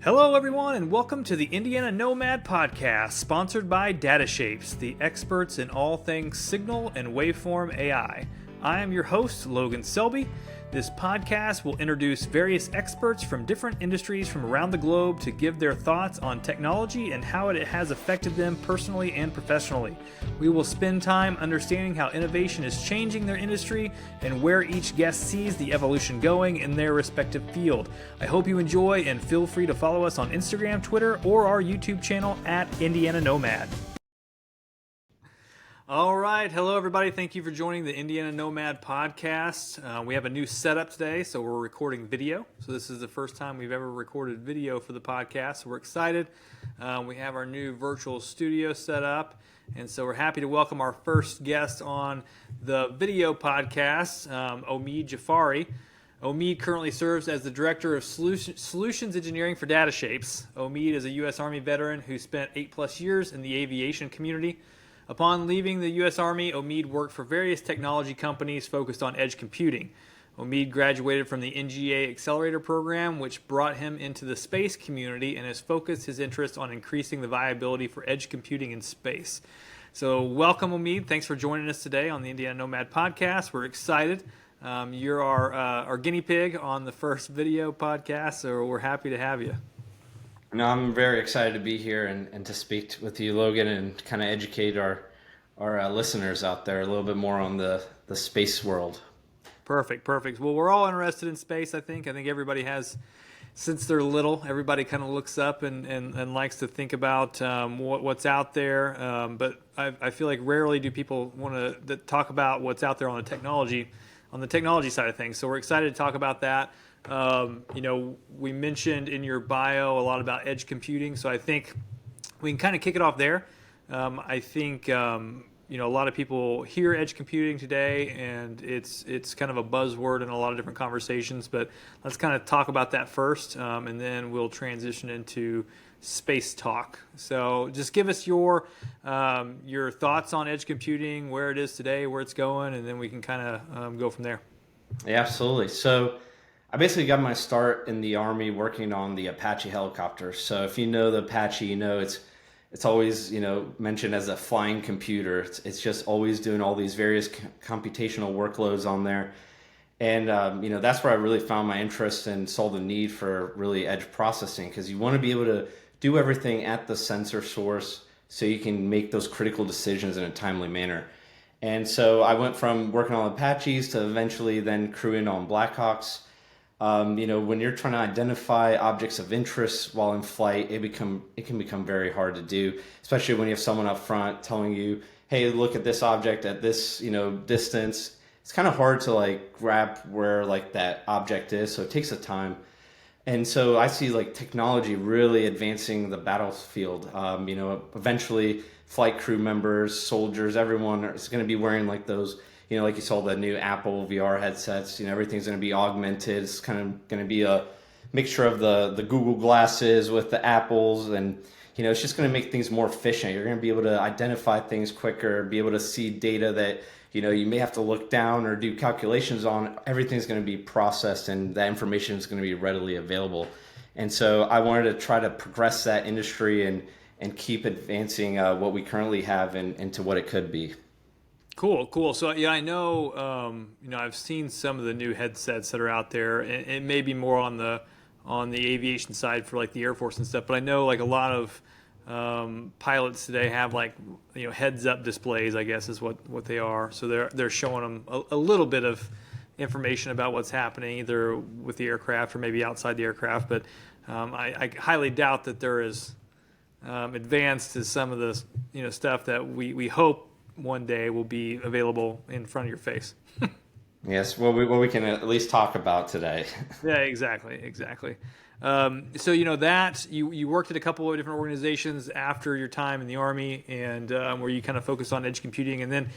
Hello, everyone, and welcome to the Indiana Nomad Podcast, sponsored by DataShapes, the experts in all things signal and waveform AI. I am your host, Logan Selby. This podcast will introduce various experts from different industries from around the globe to give their thoughts on technology and how it has affected them personally and professionally. We will spend time understanding how innovation is changing their industry and where each guest sees the evolution going in their respective field. I hope you enjoy, and feel free to follow us on Instagram, Twitter, or our YouTube channel at Indiana Nomad. All right. Hello, everybody. Thank you for joining the Indiana Nomad Podcast. We have a new setup today, so we're recording video. So this is the first time we've ever recorded video for the podcast. So we're excited. We have our new virtual studio set up, and so we're happy to welcome our first guest on the video podcast, Omid Jaafari. Omid currently serves as the Director of Solutions Engineering for DataShapes. Omid is a US Army veteran who spent 8+ years in the aviation community. Upon leaving the US Army, Omid worked for various technology companies focused on edge computing. Omid graduated from the NGA accelerator program, which brought him into the space community and has focused his interest on increasing the viability for edge computing in space. So welcome, Omid. Thanks for joining us today on the Indiana Nomad Podcast. We're excited. You're our guinea pig on the first video podcast, so we're happy to have you. No, I'm very excited to be here and to speak with you, Logan, and kind of educate our listeners out there a little bit more on the space world. Perfect. Well, we're all interested in space, I think. I think everybody has, since they're little, everybody kind of looks up and likes to think about what's out there. But I feel like rarely do people want to talk about what's out there on the technology side of things. So we're excited to talk about that. We mentioned in your bio a lot about edge computing, so I think we can kind of kick it off there. I think a lot of people hear edge computing today, and it's kind of a buzzword in a lot of different conversations. But let's kind of talk about that first, and then we'll transition into space talk. So just give us your thoughts on edge computing, where it is today, where it's going, and then we can kind of go from there. Yeah, absolutely. So I basically got my start in the Army working on the Apache helicopter. So if you know the Apache, it's always mentioned as a flying computer. It's just always doing all these various computational workloads on there, and that's where I really found my interest and saw the need for really edge processing, because you want to be able to do everything at the sensor source so you can make those critical decisions in a timely manner. And so I went from working on Apaches to eventually then crewing on Blackhawks. When you're trying to identify objects of interest while in flight, it can become very hard to do, especially when you have someone up front telling you, hey, look at this object at this, distance. It's kind of hard to grab where that object is. So it takes a time. And so I see technology really advancing the battlefield. Eventually flight crew members, soldiers, everyone is going to be wearing those, like you saw the new Apple VR headsets, everything's going to be augmented. It's kind of going to be a mixture of the Google glasses with the Apples, and it's just going to make things more efficient. You're going to be able to identify things quicker, be able to see data that you may have to look down or do calculations on. Everything's going to be processed, and that information is going to be readily available. And so I wanted to try to progress that industry and keep advancing what we currently have into what it could be. Cool. So yeah, I know. I've seen some of the new headsets that are out there, and it may be more on the aviation side for the Air Force and stuff. But I know a lot of pilots today have heads-up displays, I guess is what they are. So they're showing them a little bit of information about what's happening either with the aircraft or maybe outside the aircraft. But I highly doubt that they're as advanced as some of the stuff that we hope one day will be available in front of your face. Yes, what we can at least talk about today. Yeah, exactly. So that you worked at a couple of different organizations after your time in the Army, and where you kind of focused on edge computing, and then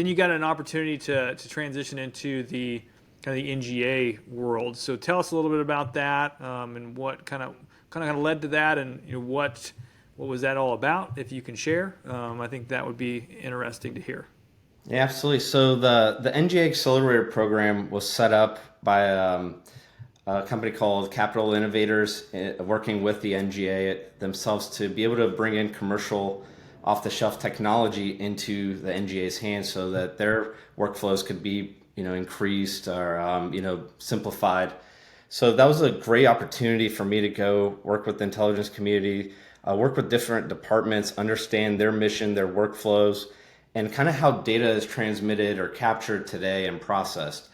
you got an opportunity to transition into the kind of the NGA world. So tell us a little bit about that, and what kind of led to that, and what was that all about? If you can share, I think that would be interesting to hear. Yeah, absolutely. So the NGA Accelerator program was set up by a company called Capital Innovators, working with the NGA themselves to be able to bring in commercial off-the-shelf technology into the NGA's hands so that their workflows could be, increased or, simplified. So that was a great opportunity for me to go work with the intelligence community, work with different departments, understand their mission, their workflows, and kind of how data is transmitted or captured today and processed.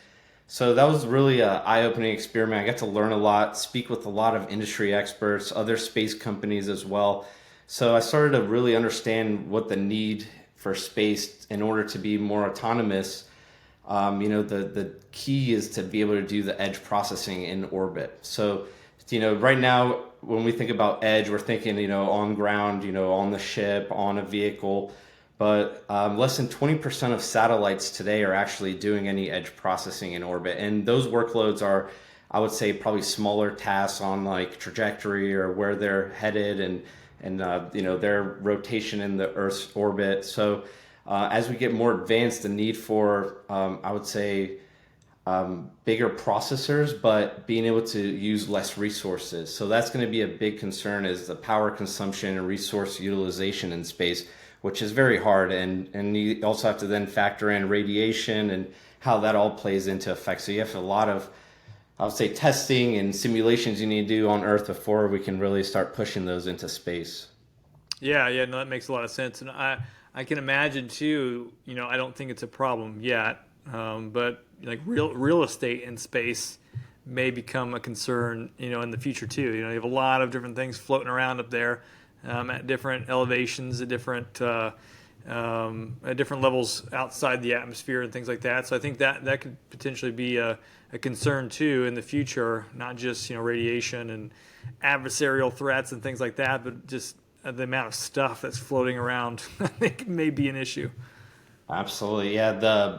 So that was really an eye-opening experiment. I got to learn a lot, speak with a lot of industry experts, other space companies as well. So I started to really understand what the need for space in order to be more autonomous. The key is to be able to do the edge processing in orbit. So, right now when we think about edge, we're thinking, on ground, on the ship, on a vehicle. But less than 20% of satellites today are actually doing any edge processing in orbit. And those workloads are, I would say, probably smaller tasks on like trajectory or where they're headed and their rotation in the Earth's orbit. So as we get more advanced, the need for, I would say, bigger processors, but being able to use less resources. So that's going to be a big concern, is the power consumption and resource utilization in space, which is very hard. And you also have to then factor in radiation and how that all plays into effect. So you have a lot of, I would say, testing and simulations you need to do on Earth before we can really start pushing those into space. Yeah, no, that makes a lot of sense. And I can imagine too, I don't think it's a problem yet, but like real estate in space may become a concern, in the future too. You have a lot of different things floating around up there, at different elevations, at different levels outside the atmosphere and things like that. So I think that could potentially be a concern too in the future, not just radiation and adversarial threats and things like that, but just the amount of stuff that's floating around. I think may be an issue. Absolutely, yeah.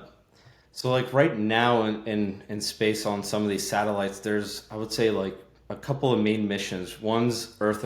So like right now in space on some of these satellites, there's, I would say, like a couple of main missions. One's Earth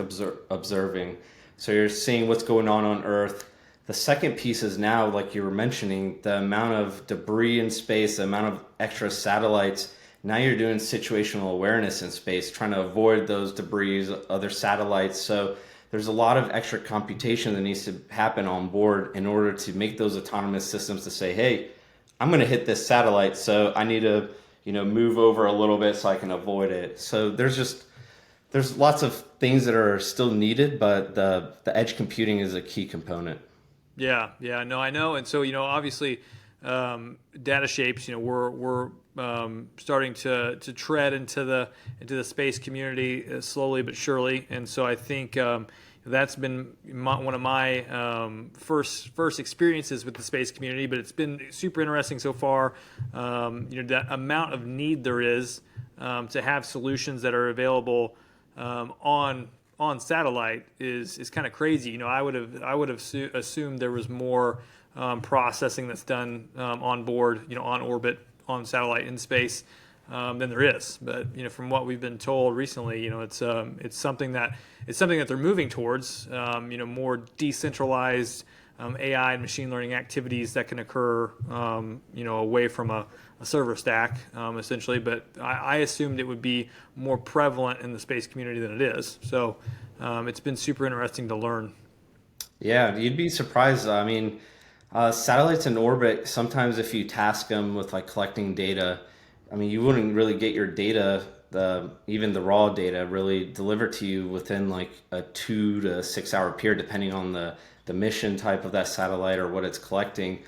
observing. So you're seeing what's going on Earth. The second piece is now, like you were mentioning, the amount of debris in space, the amount of extra satellites. Now you're doing situational awareness in space, trying to avoid those debris, other satellites. So there's a lot of extra computation that needs to happen on board in order to make those autonomous systems to say, hey, I'm going to hit this satellite, so I need to, move over a little bit so I can avoid it. So there's lots of things that are still needed, but the edge computing is a key component. Yeah, no, I know. And so, obviously, DataShapes, we're starting to tread into the space community slowly but surely. And so I think that's been one of my first experiences with the space community, but it's been super interesting so far. That amount of need there is to have solutions that are available on satellite is kind of crazy. I would have assumed there was more processing that's done on board, on orbit, on satellite, in space, than there is. But from what we've been told recently, it's something that they're moving towards. More decentralized AI and machine learning activities that can occur, away from a server stack, essentially. But I assumed it would be more prevalent in the space community than it is. So it's been super interesting to learn. Yeah, you'd be surprised. I mean, satellites in orbit, sometimes if you task them with like collecting data, I mean, you wouldn't really get your data, even the raw data, really delivered to you within like a 2 to 6 hour period, depending on the mission type of that satellite or what it's collecting.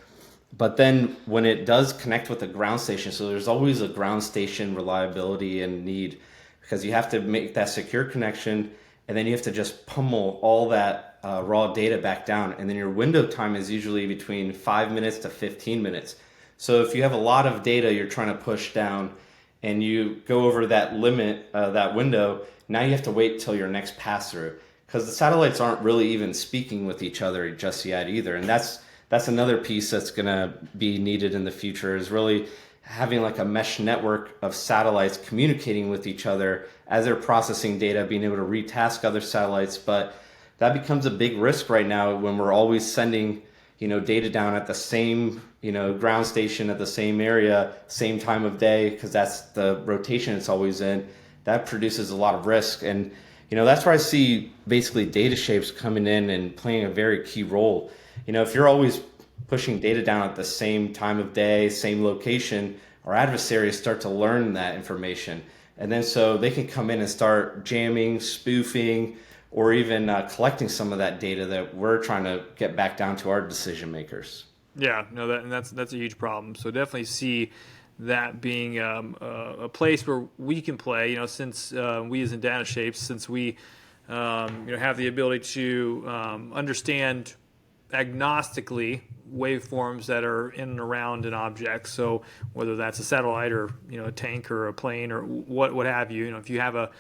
But then when it does connect with the ground station, so there's always a ground station reliability and need, because you have to make that secure connection, and then you have to just pummel all that raw data back down. And then your window time is usually between 5 minutes to 15 minutes. So if you have a lot of data you're trying to push down and you go over that limit, that window, now you have to wait till your next pass through, because the satellites aren't really even speaking with each other just yet either. And that's another piece that's going to be needed in the future, is really having like a mesh network of satellites communicating with each other as they're processing data, being able to retask other satellites. But that becomes a big risk right now when we're always sending data down at the same ground station at the same area, same time of day, because that's the rotation it's always in. that produces a lot of risk. And that's where I see basically DataShapes coming in and playing a very key role. If you're always pushing data down at the same time of day, same location, our adversaries start to learn that information. And then so they can come in and start jamming, spoofing, or even collecting some of that data that we're trying to get back down to our decision makers. Yeah, no, that's a huge problem. So definitely see that being a place where we can play. Since we as in DataShapes, since we have the ability to understand agnostically waveforms that are in and around an object. So whether that's a satellite or a tank or a plane or what have you, if you have a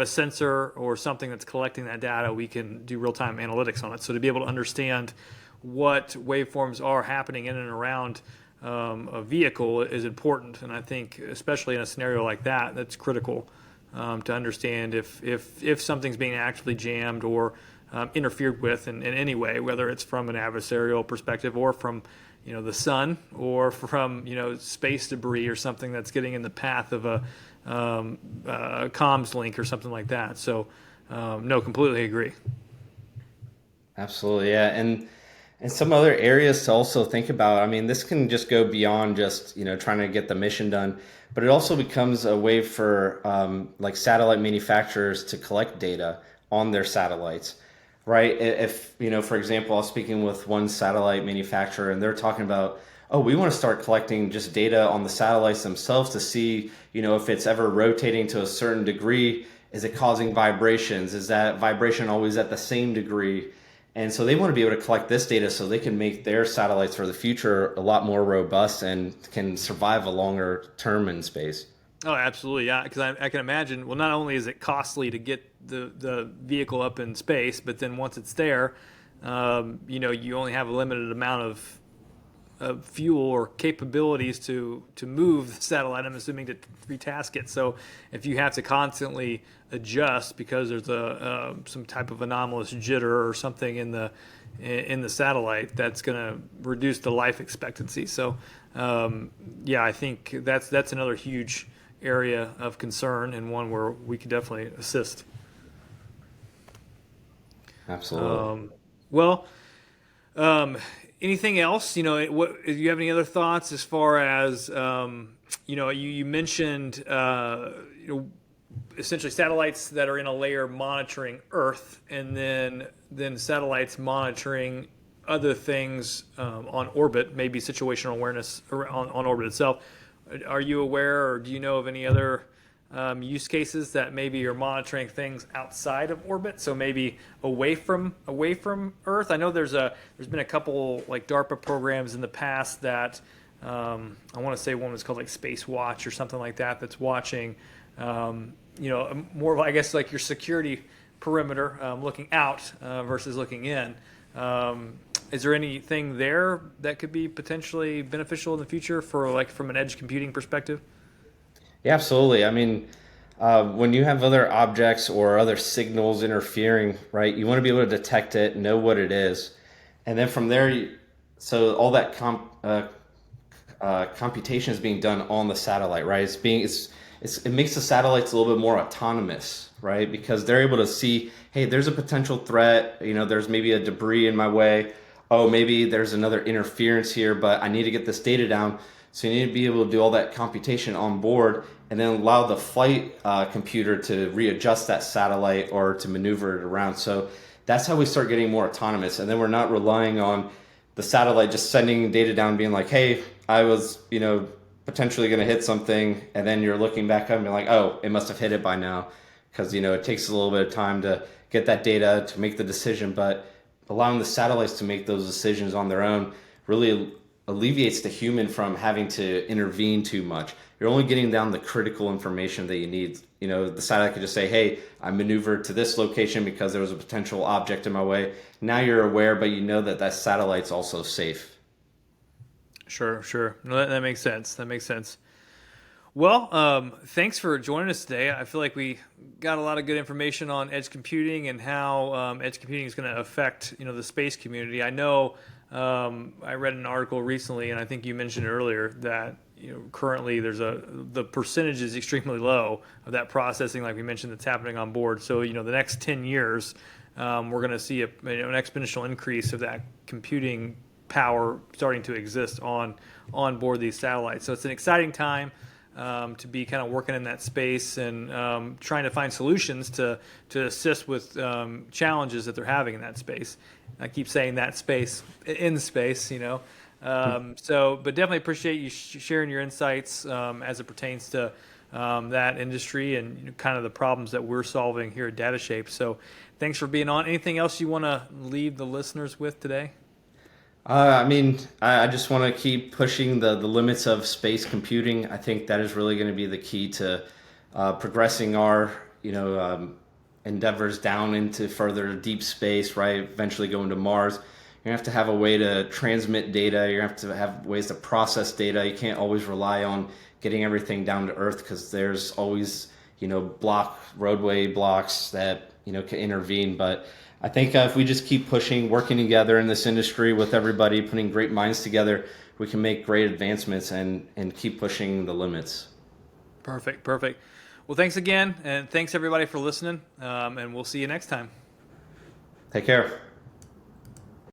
sensor or something that's collecting that data, we can do real time analytics on it. So to be able to understand what waveforms are happening in and around a vehicle is important, and I think especially in a scenario like that, that's critical to understand if something's being actively jammed or interfered with in any way, whether it's from an adversarial perspective or from the sun or from space debris or something that's getting in the path of a comms link or something like that. So no, completely agree. Absolutely, yeah, and some other areas to also think about. I mean, this can just go beyond just trying to get the mission done, but it also becomes a way for like satellite manufacturers to collect data on their satellites, right? If for example, I was speaking with one satellite manufacturer, and they're talking about, oh, we want to start collecting just data on the satellites themselves to see if it's ever rotating to a certain degree. Is it causing vibrations? Is that vibration always at the same degree? And so they want to be able to collect this data so they can make their satellites for the future a lot more robust and can survive a longer term in space. Oh, absolutely, yeah. Because I can imagine. Well, not only is it costly to get the vehicle up in space, but then once it's there, you only have a limited amount of fuel or capabilities to move the satellite. I'm assuming to retask it. So if you have to constantly adjust because there's some type of anomalous jitter or something in the satellite, that's going to reduce the life expectancy. So yeah, I think that's another huge area of concern and one where we could definitely assist. Absolutely. Well, anything else? What do you have any other thoughts as far as you mentioned essentially satellites that are in a layer monitoring Earth, and then satellites monitoring other things on orbit, maybe situational awareness on orbit itself. Are you aware, or do you know of any other use cases that maybe you're monitoring things outside of orbit, so maybe away from Earth? I know there's been a couple like DARPA programs in the past that I want to say one was called like Space Watch or something like that, that's watching more of, I guess, like your security perimeter, looking out versus looking in. Is there anything there that could be potentially beneficial in the future for like from an edge computing perspective? Yeah, absolutely. I mean, when you have other objects or other signals interfering, right, you want to be able to detect it, know what it is. And then from there, so all that computation is being done on the satellite, right? It makes the satellites a little bit more autonomous, right? Because they're able to see, hey, there's a potential threat, there's maybe a debris in my way. Oh, maybe there's another interference here, but I need to get this data down. So you need to be able to do all that computation on board and then allow the flight computer to readjust that satellite or to maneuver it around. So that's how we start getting more autonomous. And then we're not relying on the satellite just sending data down, being like, hey, I was, potentially going to hit something. And then you're looking back up and being like, oh, it must have hit it by now. Because, it takes a little bit of time to get that data to make the decision. But allowing the satellites to make those decisions on their own really alleviates the human from having to intervene too much. You're only getting down the critical information that you need. The satellite could just say, hey, I maneuvered to this location because there was a potential object in my way. Now you're aware, but you know that satellite's also safe. Sure. No, that makes sense. Well, thanks for joining us today. I feel like we got a lot of good information on edge computing and how edge computing is going to affect the space community. I know I read an article recently, and I think you mentioned earlier that currently the percentage is extremely low of that processing, like we mentioned, that's happening on board. So the next 10 years, we're going to see an exponential increase of that computing power starting to exist on board these satellites. So it's an exciting time to be kind of working in that space and trying to find solutions to assist with challenges that they're having in that space. I keep saying that space, in space, but definitely appreciate you sharing your insights as it pertains to that industry and kind of the problems that we're solving here at DataShapes. So thanks for being on. Anything else you want to leave the listeners with today? I just want to keep pushing the limits of space computing. I think that is really going to be the key to progressing our, endeavors down into further deep space, right? Eventually going to Mars. You're going to have a way to transmit data. You're going to have ways to process data. You can't always rely on getting everything down to Earth because there's always, roadway blocks that, can intervene. But I think if we just keep pushing, working together in this industry with everybody, putting great minds together, we can make great advancements and keep pushing the limits. Perfect. Well, thanks again, and thanks everybody for listening, and we'll see you next time. Take care.